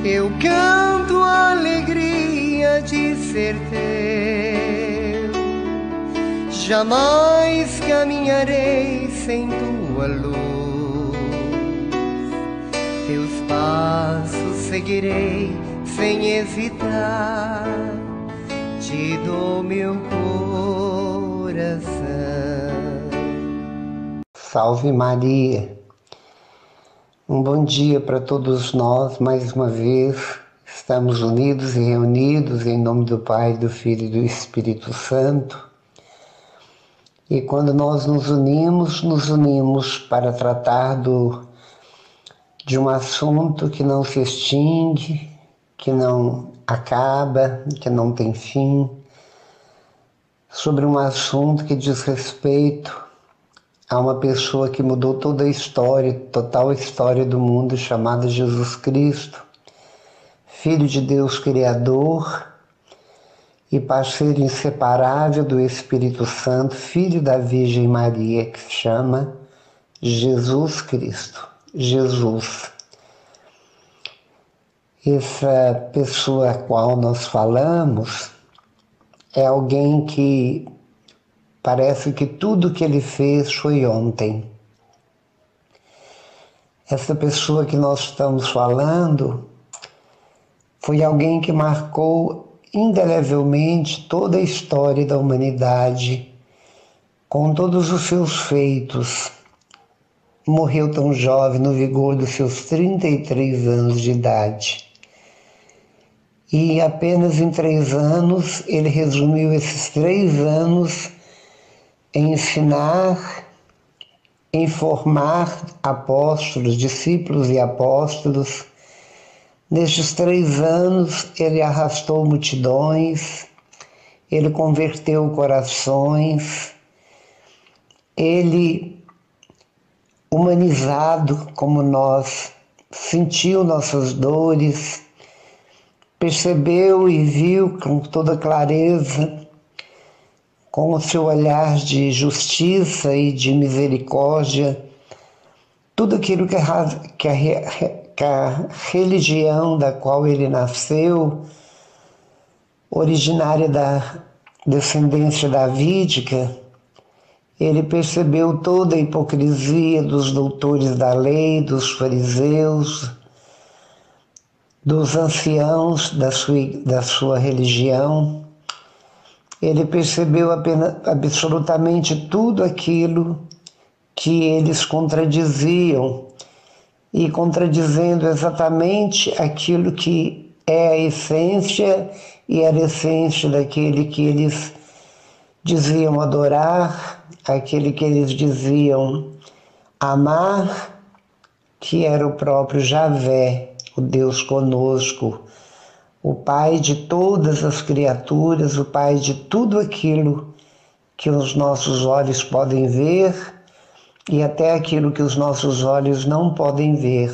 Eu canto a alegria de ser teu. Jamais caminharei sem tua luz. Teus passos seguirei sem hesitar. Te dou meu coração. Salve Maria! Um bom dia para todos nós, mais uma vez. Estamos unidos e reunidos em nome do Pai, do Filho e do Espírito Santo. E quando nós nos unimos para tratar de um assunto que não se extingue, que não acaba, que não tem fim, sobre um assunto que diz respeito a uma pessoa que mudou toda a história, total história do mundo, chamada Jesus Cristo, Filho de Deus Criador e parceiro inseparável do Espírito Santo, Filho da Virgem Maria, que se chama Jesus Cristo. Jesus. Essa pessoa a qual nós falamos é alguém que parece que tudo que ele fez foi ontem. Essa pessoa que nós estamos falando foi alguém que marcou indelevelmente toda a história da humanidade, com todos os seus feitos. Morreu tão jovem, no vigor dos seus 33 anos de idade. E apenas em 3 anos, ele resumiu esses 3 anos em ensinar, em formar apóstolos, discípulos e apóstolos. Nestes 3 anos, ele arrastou multidões, ele converteu corações, ele, humanizado como nós, sentiu nossas dores, percebeu e viu com toda clareza, com o seu olhar de justiça e de misericórdia, tudo aquilo que a religião da qual ele nasceu, originária da descendência davídica, ele percebeu toda a hipocrisia dos doutores da lei, dos fariseus, dos anciãos da sua religião. Ele percebeu absolutamente tudo aquilo que eles contradiziam, e contradizendo exatamente aquilo que é a essência e era a essência daquele que eles diziam adorar, aquele que eles diziam amar, que era o próprio Javé, o Deus conosco, o Pai de todas as criaturas, o Pai de tudo aquilo que os nossos olhos podem ver e até aquilo que os nossos olhos não podem ver.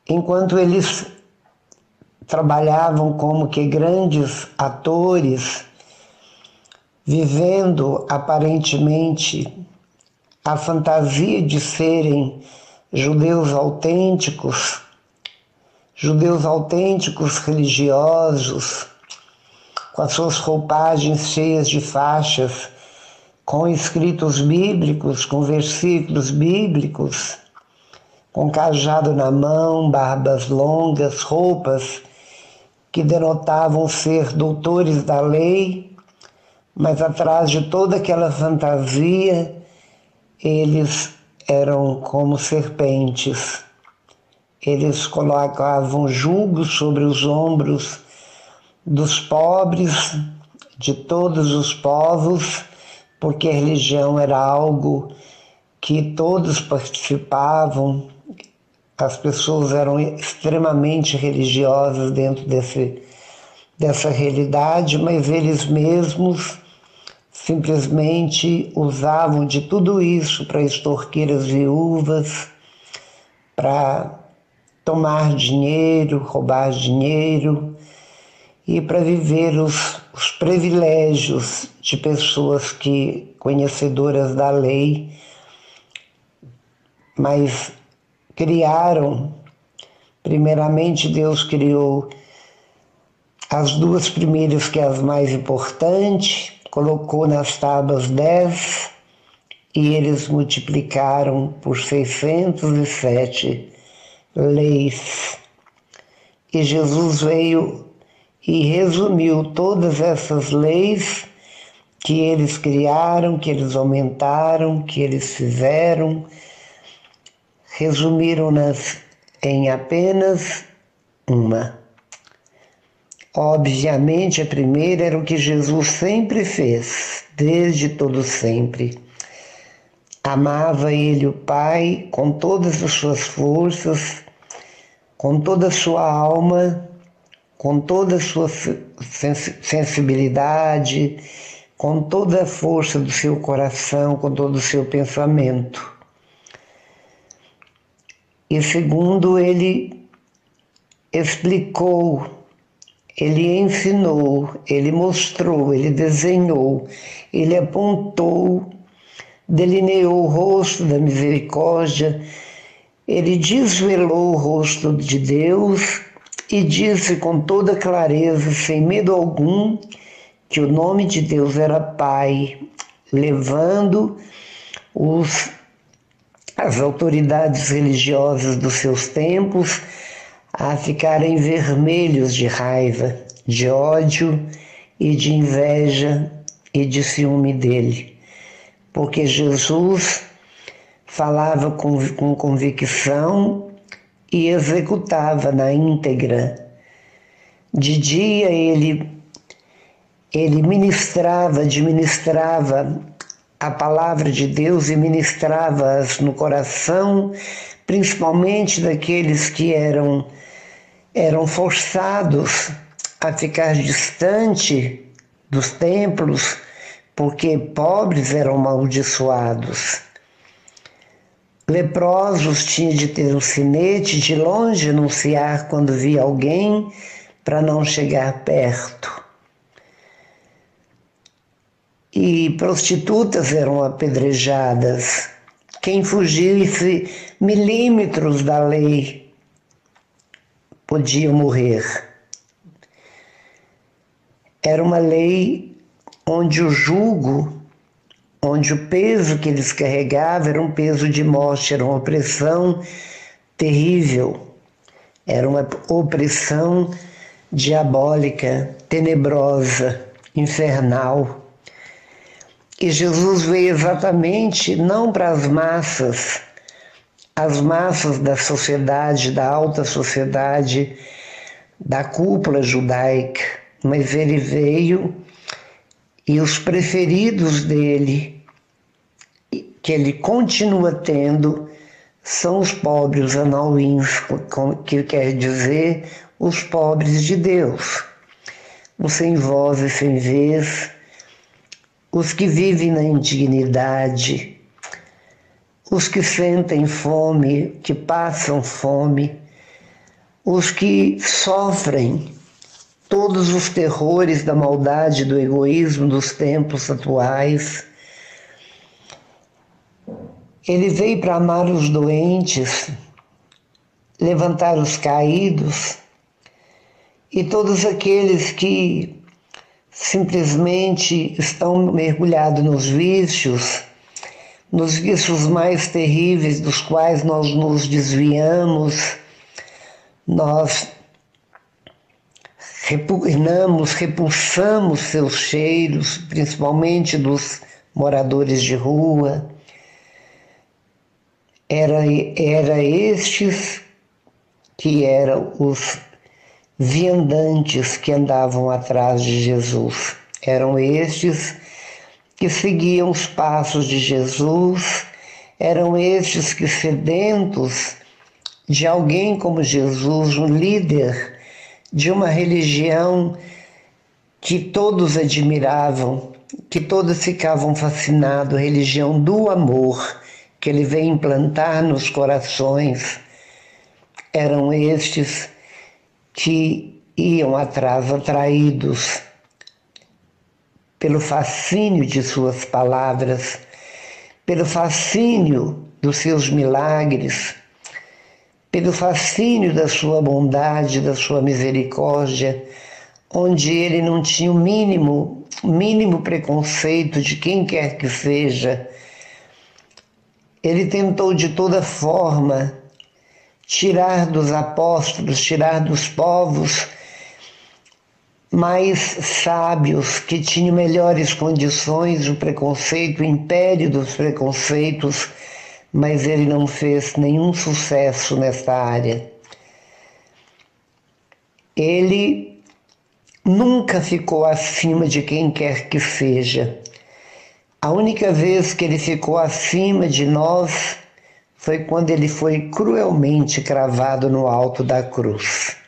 Enquanto eles trabalhavam como que grandes atores, vivendo aparentemente a fantasia de serem judeus autênticos religiosos, com as suas roupagens cheias de faixas, com escritos bíblicos, com versículos bíblicos, com cajado na mão, barbas longas, roupas que denotavam ser doutores da lei, mas atrás de toda aquela fantasia, eles eram como serpentes. Eles colocavam jugo sobre os ombros dos pobres, de todos os povos, porque a religião era algo que todos participavam. As pessoas eram extremamente religiosas dentro dessa realidade, mas eles mesmos simplesmente usavam de tudo isso para extorquir as viúvas, para tomar dinheiro, roubar dinheiro e para viver os privilégios de pessoas conhecedoras da lei, mas criaram. Primeiramente, Deus criou as duas primeiras, que é as mais importantes, colocou nas tábuas 10 e eles multiplicaram por 607 leis. E Jesus veio e resumiu todas essas leis que eles criaram, que eles aumentaram, que eles fizeram, resumiram-nas em apenas uma. Obviamente, a primeira era o que Jesus sempre fez, desde todo sempre. Amava ele, o Pai, com todas as suas forças, com toda a sua alma, com toda a sua sensibilidade, com toda a força do seu coração, com todo o seu pensamento. E segundo, ele explicou, ele ensinou, ele mostrou, ele desenhou, ele apontou, delineou o rosto da misericórdia, ele desvelou o rosto de Deus e disse com toda clareza, sem medo algum, que o nome de Deus era Pai, levando as autoridades religiosas dos seus tempos a ficarem vermelhos de raiva, de ódio e de inveja e de ciúme dele. Porque Jesus falava com convicção e executava na íntegra. De dia ele administrava a palavra de Deus e ministrava-as no coração, principalmente daqueles que eram forçados a ficar distante dos templos, porque pobres eram amaldiçoados. Leprosos tinham de ter um sinete de longe anunciar quando via alguém para não chegar perto. E prostitutas eram apedrejadas. Quem fugisse milímetros da lei podia morrer. Era uma lei onde o jugo, onde o peso que eles carregavam era um peso de morte, era uma opressão terrível, era uma opressão diabólica, tenebrosa, infernal. E Jesus veio exatamente não para as massas da sociedade, da alta sociedade, da cúpula judaica, mas ele veio e os preferidos dele, que ele continua tendo, são os pobres anauins, que quer dizer os pobres de Deus, os sem voz e sem vez, os que vivem na indignidade, os que sentem fome, que passam fome, os que sofrem todos os terrores da maldade, do egoísmo dos tempos atuais. Ele veio para amar os doentes, levantar os caídos e todos aqueles que simplesmente estão mergulhados nos vícios mais terríveis dos quais nós nos desviamos, nós repulsamos seus cheiros, principalmente dos moradores de rua. Era estes que eram os viandantes que andavam atrás de Jesus. Eram estes que seguiam os passos de Jesus, eram estes que, sedentos de alguém como Jesus, um líder de uma religião que todos admiravam, que todos ficavam fascinados, religião do amor, que ele veio implantar nos corações, eram estes que iam atrás, atraídos pelo fascínio de suas palavras, pelo fascínio dos seus milagres, pelo fascínio da sua bondade, da sua misericórdia, onde ele não tinha o mínimo preconceito de quem quer que seja. Ele tentou de toda forma tirar dos apóstolos, tirar dos povos mais sábios, que tinham melhores condições, o preconceito, o império dos preconceitos, mas ele não fez nenhum sucesso nessa área. Ele nunca ficou acima de quem quer que seja. A única vez que ele ficou acima de nós foi quando ele foi cruelmente cravado no alto da cruz.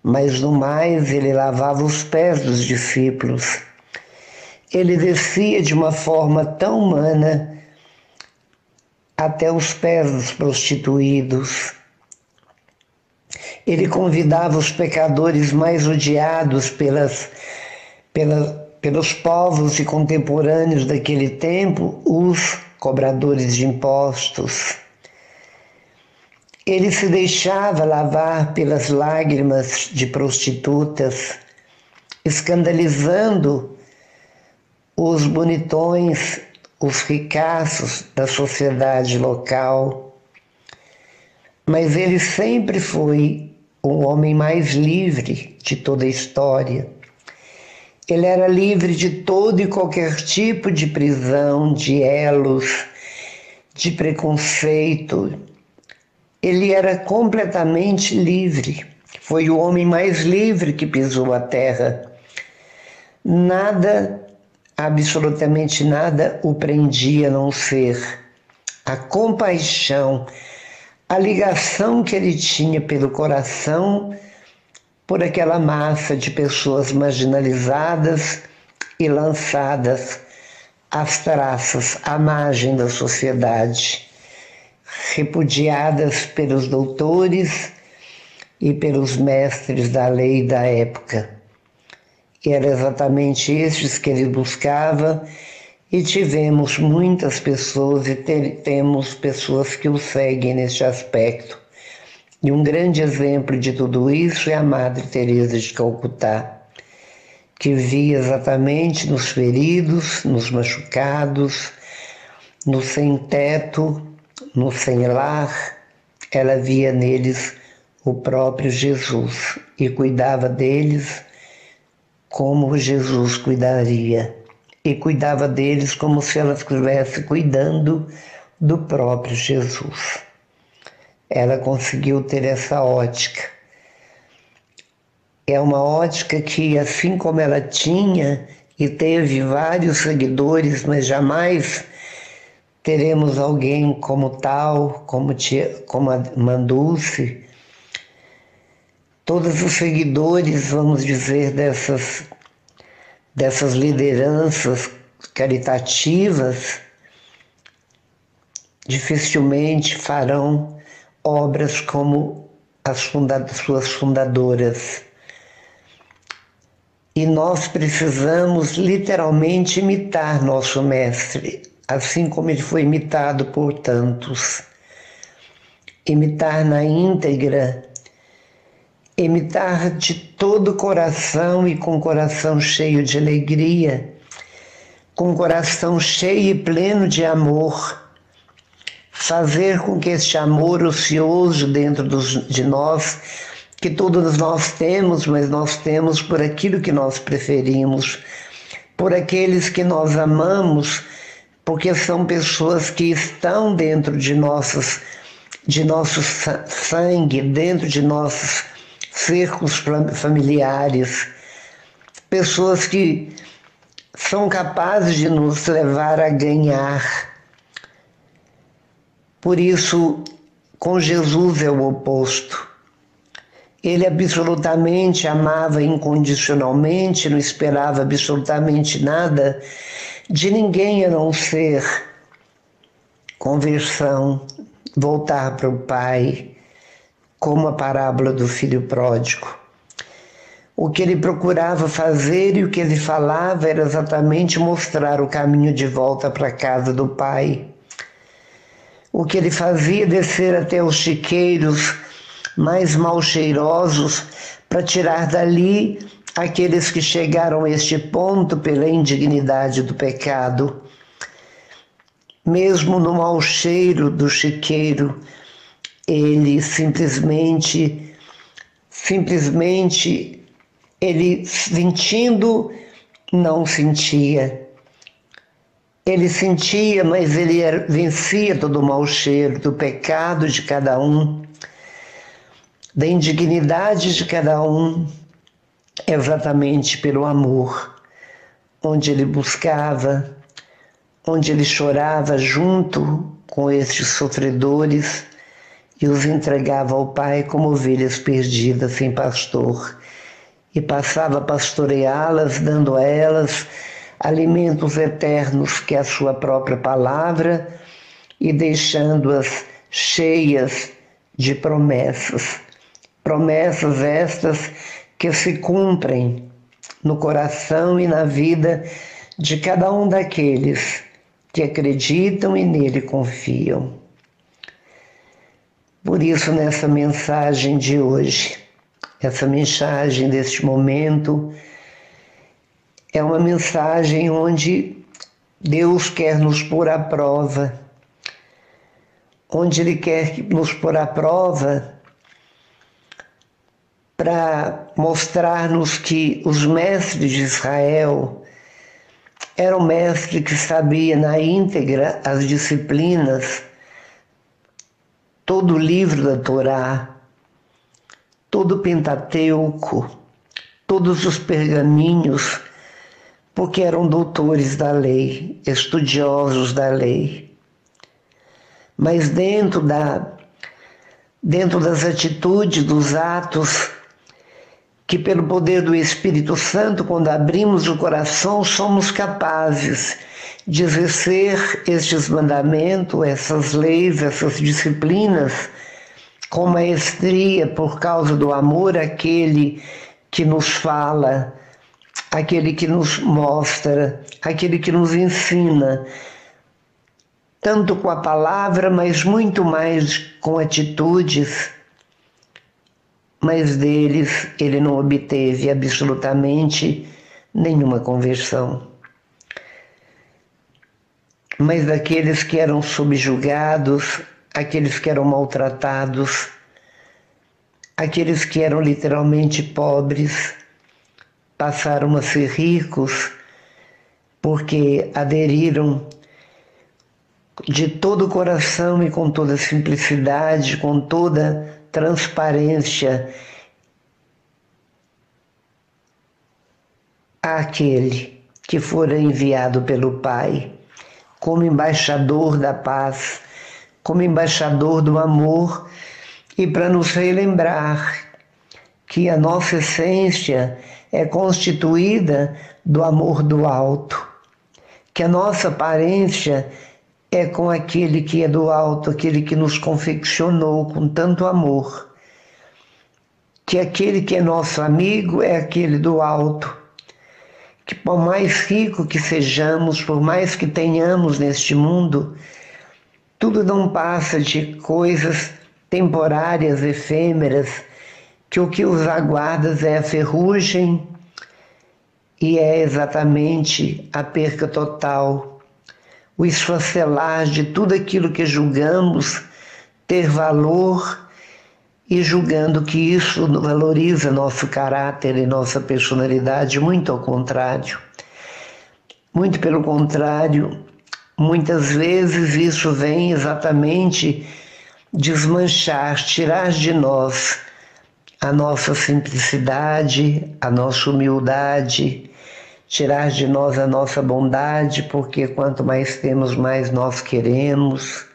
Mas no mais, ele lavava os pés dos discípulos. Ele descia de uma forma tão humana até os pés dos prostituídos. Ele convidava os pecadores mais odiados pelos povos e contemporâneos daquele tempo, os cobradores de impostos. Ele se deixava lavar pelas lágrimas de prostitutas, escandalizando os bonitões, os ricaços da sociedade local. Mas ele sempre foi o homem mais livre de toda a história. Ele era livre de todo e qualquer tipo de prisão, de elos, de preconceito. Ele era completamente livre. Foi o homem mais livre que pisou a terra. Nada, absolutamente nada, o prendia a não ser a compaixão, a ligação que ele tinha pelo coração por aquela massa de pessoas marginalizadas e lançadas às traças, à margem da sociedade, repudiadas pelos doutores e pelos mestres da lei da época. E era exatamente estes que ele buscava, e tivemos muitas pessoas e temos pessoas que o seguem neste aspecto. E um grande exemplo de tudo isso é a Madre Teresa de Calcutá, que via exatamente nos feridos, nos machucados, no sem-teto, no sem-lar. Ela via neles o próprio Jesus e cuidava deles como Jesus cuidaria. E cuidava deles como se ela estivesse cuidando do próprio Jesus. Ela conseguiu ter essa ótica. É uma ótica que, assim como ela tinha e teve vários seguidores, mas jamais teremos alguém como tal, como a Mandulce. Todos os seguidores, vamos dizer, dessas lideranças caritativas, dificilmente farão obras como suas fundadoras. E nós precisamos literalmente imitar nosso mestre, assim como ele foi imitado por tantos. Imitar na íntegra, imitar de todo o coração e com o coração cheio de alegria, com o coração cheio e pleno de amor, fazer com que este amor ocioso dentro de nós, que todos nós temos, mas nós temos por aquilo que nós preferimos, por aqueles que nós amamos, porque são pessoas que estão dentro de nosso sangue, dentro de nossos cercos familiares, pessoas que são capazes de nos levar a ganhar. Por isso, com Jesus é o oposto. Ele absolutamente amava incondicionalmente, não esperava absolutamente nada de ninguém a não ser conversão, voltar para o Pai, como a parábola do filho pródigo. O que ele procurava fazer e o que ele falava era exatamente mostrar o caminho de volta para a casa do Pai. o que ele fazia descer até os chiqueiros mais mal cheirosos para tirar dali aqueles que chegaram a este ponto pela indignidade do pecado. Mesmo no mau cheiro do chiqueiro, ele simplesmente ele sentindo, não sentia. Ele sentia, mas ele vencia todo o mau cheiro do pecado de cada um, da indignidade de cada um, exatamente pelo amor, onde ele buscava, onde ele chorava junto com estes sofredores e os entregava ao Pai como ovelhas perdidas sem pastor, e passava a pastoreá-las, dando a elas alimentos eternos, que é a sua própria palavra, e deixando-as cheias de promessas. Promessas estas que se cumprem no coração e na vida de cada um daqueles que acreditam e nele confiam. Por isso, nessa mensagem de hoje, essa mensagem deste momento, é uma mensagem onde Deus quer nos pôr à prova, onde Ele quer nos pôr à prova para mostrar-nos que os mestres de Israel eram mestres que sabiam na íntegra as disciplinas, todo o livro da Torá, todo o Pentateuco, todos os pergaminhos, porque eram doutores da lei, estudiosos da lei. Mas dentro das atitudes, dos atos, que pelo poder do Espírito Santo, quando abrimos o coração, somos capazes de exercer estes mandamentos, essas leis, essas disciplinas, com maestria, por causa do amor àquele que nos fala, aquele que nos mostra, aquele que nos ensina, tanto com a palavra, mas muito mais com atitudes. Mas deles ele não obteve absolutamente nenhuma conversão. Mas daqueles que eram subjugados, aqueles que eram maltratados, aqueles que eram literalmente pobres, passaram a ser ricos porque aderiram de todo o coração e com toda simplicidade, com toda transparência àquele que fora enviado pelo Pai como embaixador da paz, como embaixador do amor, e para nos relembrar que a nossa essência é constituída do amor do alto, que a nossa aparência é com aquele que é do alto, aquele que nos confeccionou com tanto amor, que aquele que é nosso amigo é aquele do alto, que por mais rico que sejamos, por mais que tenhamos neste mundo, tudo não passa de coisas temporárias, efêmeras, que o que os aguarda é a ferrugem e é exatamente a perca total, o esfacelar de tudo aquilo que julgamos ter valor e julgando que isso valoriza nosso caráter e nossa personalidade, muito ao contrário. Muito pelo contrário, muitas vezes isso vem exatamente desmanchar, tirar de nós a nossa simplicidade, a nossa humildade, tirar de nós a nossa bondade, porque quanto mais temos, mais nós queremos.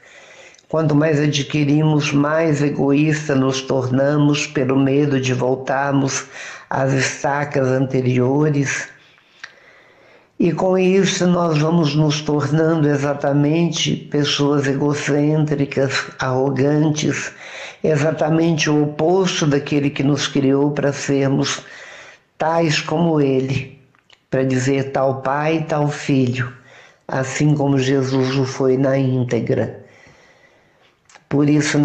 Quanto mais adquirimos, mais egoísta nos tornamos pelo medo de voltarmos às estacas anteriores. E com isso nós vamos nos tornando exatamente pessoas egocêntricas, arrogantes, exatamente o oposto daquele que nos criou para sermos tais como Ele, para dizer tal Pai, tal Filho, assim como Jesus o foi na íntegra. Por isso,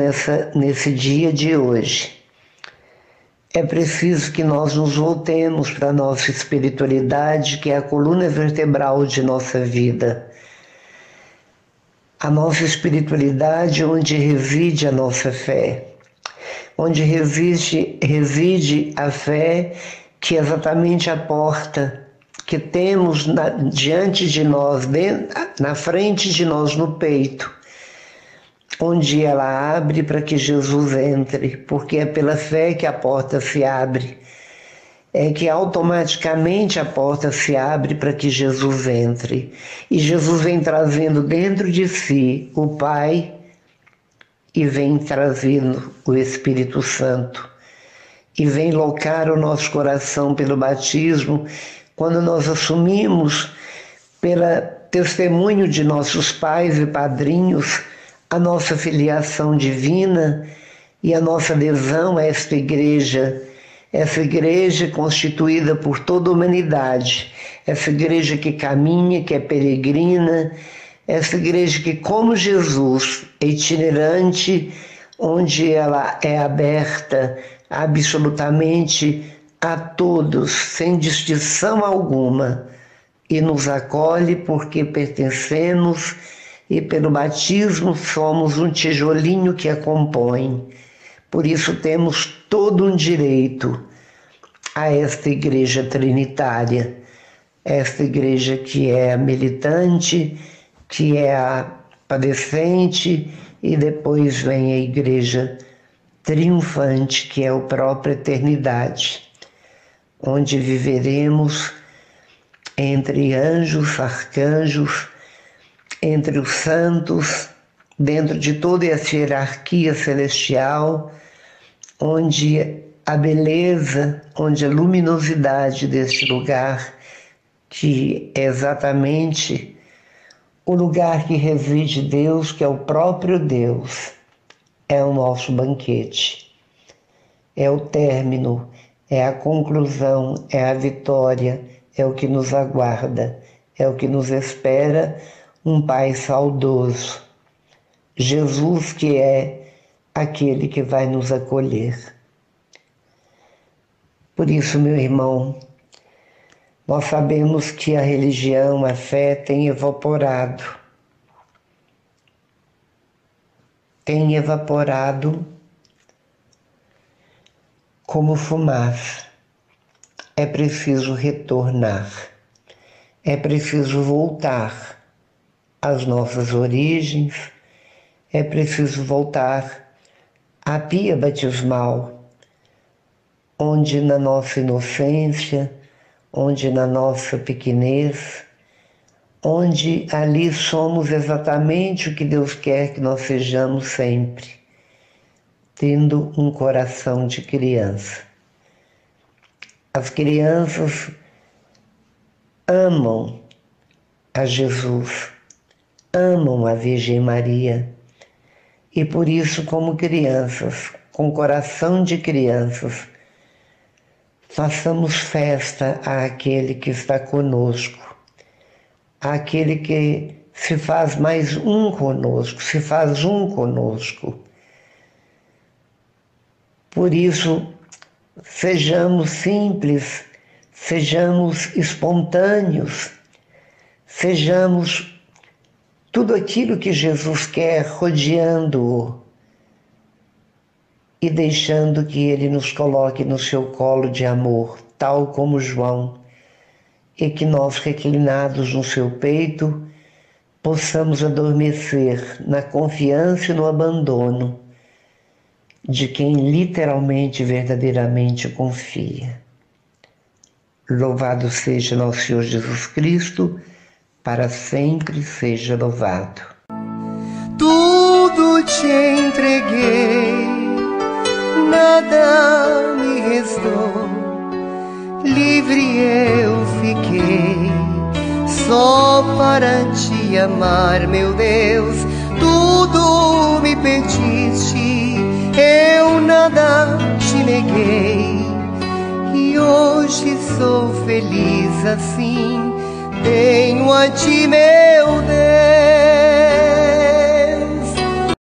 nesse dia de hoje, é preciso que nós nos voltemos para a nossa espiritualidade, que é a coluna vertebral de nossa vida. A nossa espiritualidade onde reside a nossa fé, onde reside a fé que é exatamente a porta que temos diante de nós, na frente de nós, no peito, onde ela abre para que Jesus entre, porque é pela fé que a porta se abre. É que automaticamente a porta se abre para que Jesus entre. E Jesus vem trazendo dentro de si o Pai e vem trazendo o Espírito Santo. E vem locar o nosso coração pelo batismo, quando nós assumimos, pelo testemunho de nossos pais e padrinhos, a nossa filiação divina e a nossa adesão a essa igreja constituída por toda a humanidade, essa igreja que caminha, que é peregrina, essa igreja que, como Jesus, é itinerante, onde ela é aberta absolutamente a todos, sem distinção alguma, e nos acolhe porque pertencemos e pelo batismo somos um tijolinho que a compõe. Por isso temos todo um direito a esta igreja trinitária, esta igreja que é a militante, que é a padecente, e depois vem a igreja triunfante, que é a própria eternidade, onde viveremos entre anjos, arcanjos, entre os santos, dentro de toda essa hierarquia celestial, onde a beleza, onde a luminosidade deste lugar, que é exatamente o lugar que reside Deus, que é o próprio Deus, é o nosso banquete, é o término, é a conclusão, é a vitória, é o que nos aguarda, é o que nos espera, um Pai saudoso. Jesus, que é aquele que vai nos acolher. Por isso, meu irmão, nós sabemos que a religião, a fé tem evaporado. Tem evaporado como fumaça. É preciso retornar. É preciso voltar às nossas origens. É preciso voltar à pia batismal, onde na nossa inocência, onde na nossa pequenez, onde ali somos exatamente o que Deus quer que nós sejamos sempre, tendo um coração de criança. As crianças amam a Jesus, amam a Virgem Maria, e por isso, como crianças, com coração de crianças, façamos festa àquele que está conosco, àquele que se faz mais um conosco, se faz um conosco. Por isso, sejamos simples, sejamos espontâneos, sejamos tudo aquilo que Jesus quer, rodeando-o e deixando que Ele nos coloque no seu colo de amor, tal como João, e que nós, reclinados no seu peito, possamos adormecer na confiança e no abandono de quem literalmente, verdadeiramente confia. Louvado seja nosso Senhor Jesus Cristo, para sempre seja louvado. Tudo te entreguei, nada me restou, livre eu fiquei, só para te amar, meu Deus. Tudo me pediste, eu nada te neguei, e hoje sou feliz assim. Tenho a ti, meu Deus.